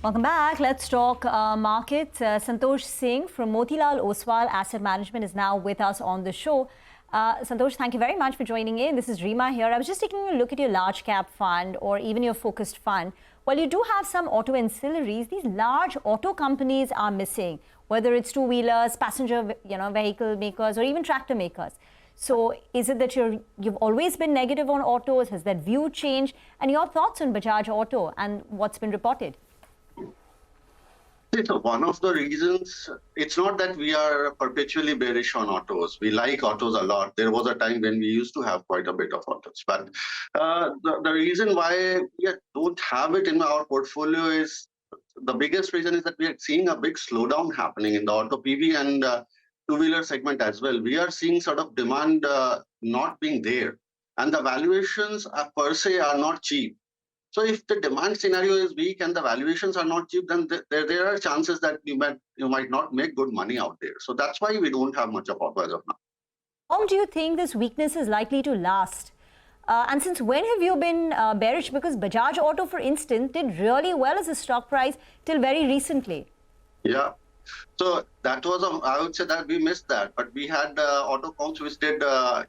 Welcome back. Let's talk markets. Santosh Singh from Motilal Oswal Asset Management is now with us on the show. Santosh, thank you very much for joining in. This is Reema here. I was just taking a look at your large cap fund or even your focused fund. While you do have some auto ancillaries, these large auto companies are missing, whether it's two-wheelers, passenger vehicle makers, or even tractor makers. So is it that you've always been negative on autos? Has that view changed? And your thoughts on Bajaj Auto and what's been reported? So one of the reasons, it's not that we are perpetually bearish on autos. We like autos a lot. There was a time when we used to have quite a bit of autos. But the reason why we don't have it in our portfolio is, the biggest reason is that we are seeing a big slowdown happening in the auto PV and two-wheeler segment as well. We are seeing sort of demand not being there. And the valuations per se are not cheap. So if the demand scenario is weak and the valuations are not cheap, then there are chances that you might not make good money out there. So that's why we don't have much of auto as of now. How long do you think this weakness is likely to last? And since when have you been bearish? Because Bajaj Auto, for instance, did really well as a stock price till very recently. Yeah. So that was, I would say that we missed that, but we had auto comps which did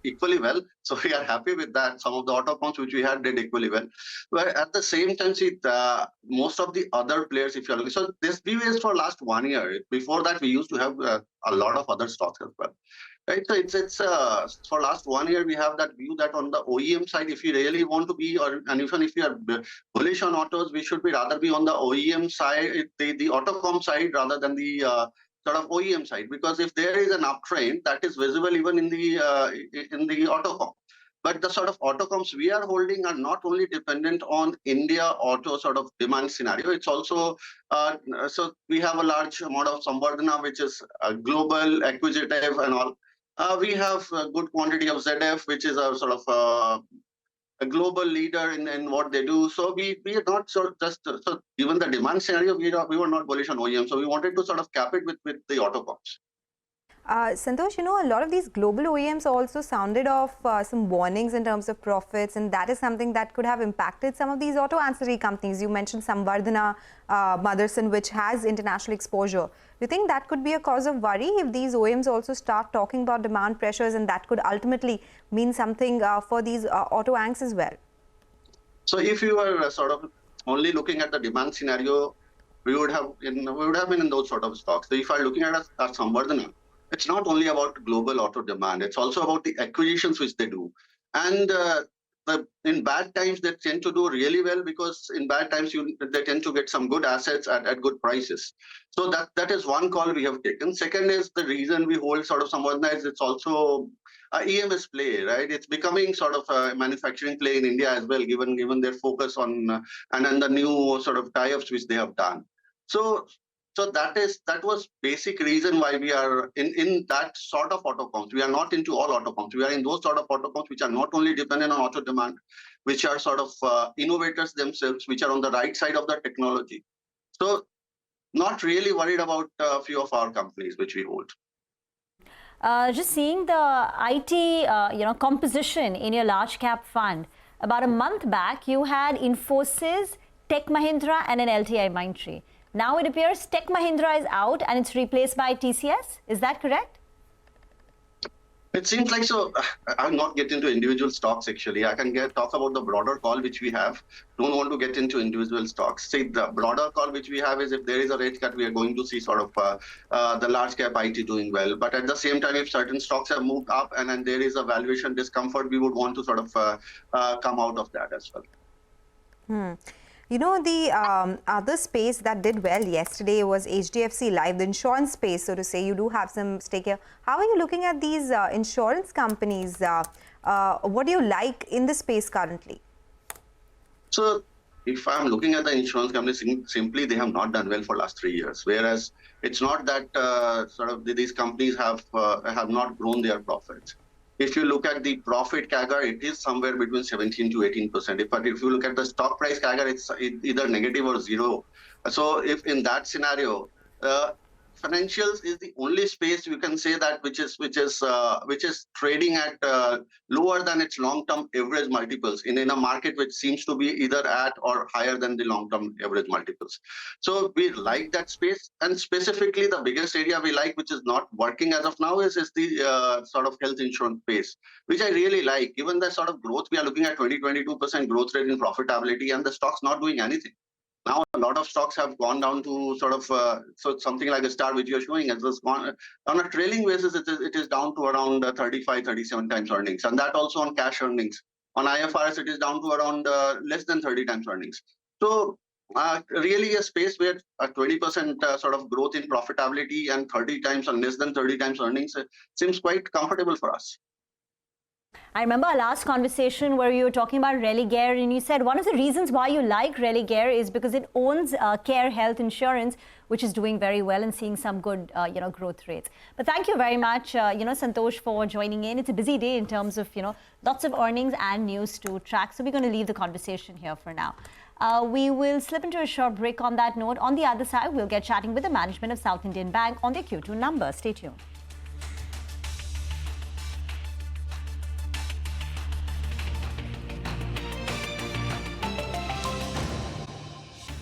equally well. So we are happy with that. Some of the auto comps which we had did equally well. But at the same time, see, most of the other players, if you're looking, so this view is for last 1 year. Before that, we used to have a lot of other stocks as well. Right, so it's for last 1 year we have that view that on the OEM side, if you really want to be, and even if you are bullish on autos, we should rather be on the OEM side, the autocom side, rather than the sort of OEM side, because if there is an uptrend, that is visible even in the autocom. But the sort of autocoms we are holding are not only dependent on India auto sort of demand scenario. It's also, so we have a large amount of Samvardhana, which is global, acquisitive and all. We have a good quantity of ZF, which is a sort of a global leader in what they do. So we are not sort of just, so given the demand scenario, we were not bullish on OEM. So we wanted to sort of cap it with the autocoms. Santosh, a lot of these global OEMs also sounded off some warnings in terms of profits, and that is something that could have impacted some of these auto ancillary companies. You mentioned Samvardhana, Motherson, which has international exposure. Do you think that could be a cause of worry if these OEMs also start talking about demand pressures, and that could ultimately mean something for these auto anchs as well? So if you were sort of only looking at the demand scenario, we would have been in those sort of stocks. So if I'm looking at Samvardhana, it's not only about global auto demand, it's also about the acquisitions which they do. And in bad times, they tend to do really well, because in bad times, they tend to get some good assets at good prices. So that is one call we have taken. Second is the reason we hold sort of Samvardhana is it's also a EMS play, right? It's becoming sort of a manufacturing play in India as well, given their focus on and then the new sort of tie-ups which they have done. So that was basic reason why we are in that sort of auto comps. We are not into all auto comps. We are in those sort of auto comps which are not only dependent on auto demand, which are sort of innovators themselves, which are on the right side of the technology. So not really worried about a few of our companies which we hold. Just seeing the IT composition in your large cap fund. About a month back, you had Infosys, Tech Mahindra and an LTIMindtree. Now it appears Tech Mahindra is out and it's replaced by TCS. Is that correct? It seems like so. I'll not get into individual stocks, actually. I can talk about the broader call which we have. Don't want to get into individual stocks. See, the broader call which we have is if there is a rate cut, we are going to see sort of the large cap IT doing well. But at the same time, if certain stocks have moved up and then there is a valuation discomfort, we would want to sort of come out of that as well. The other space that did well yesterday was HDFC Life, the insurance space, so to say. You do have some stake here. How are you looking at these insurance companies? What do you like in the space currently? So if I'm looking at the insurance companies, simply they have not done well for last 3 years. Whereas it's not that sort of these companies have not grown their profits. If you look at the profit CAGR, it is somewhere between 17 to 18%. But if you look at the stock price CAGR, it's either negative or zero. So if in that scenario, financials is the only space you can say that which is trading at lower than its long-term average multiples in a market which seems to be either at or higher than the long-term average multiples. So we like that space, and specifically the biggest area we like, which is not working as of now, is the sort of health insurance space, which I really like. Given the sort of growth we are looking at, 20-22% growth rate in profitability, and the stock's not doing anything. Now, a lot of stocks have gone down to sort of so something like a Star, which you're showing as this on a trailing basis, it is down to around 35, 37 times earnings, and that also on cash earnings. On IFRS, it is down to around less than 30 times earnings. So really a space where a 20% sort of growth in profitability and 30 times or less than 30 times earnings seems quite comfortable for us. I remember our last conversation where you were talking about Religare, and you said one of the reasons why you like Religare is because it owns Care Health Insurance, which is doing very well and seeing some good, growth rates. But thank you very much, Santosh, for joining in. It's a busy day in terms of, lots of earnings and news to track. So we're going to leave the conversation here for now. We will slip into a short break on that note. On the other side, we'll get chatting with the management of South Indian Bank on their Q2 numbers. Stay tuned.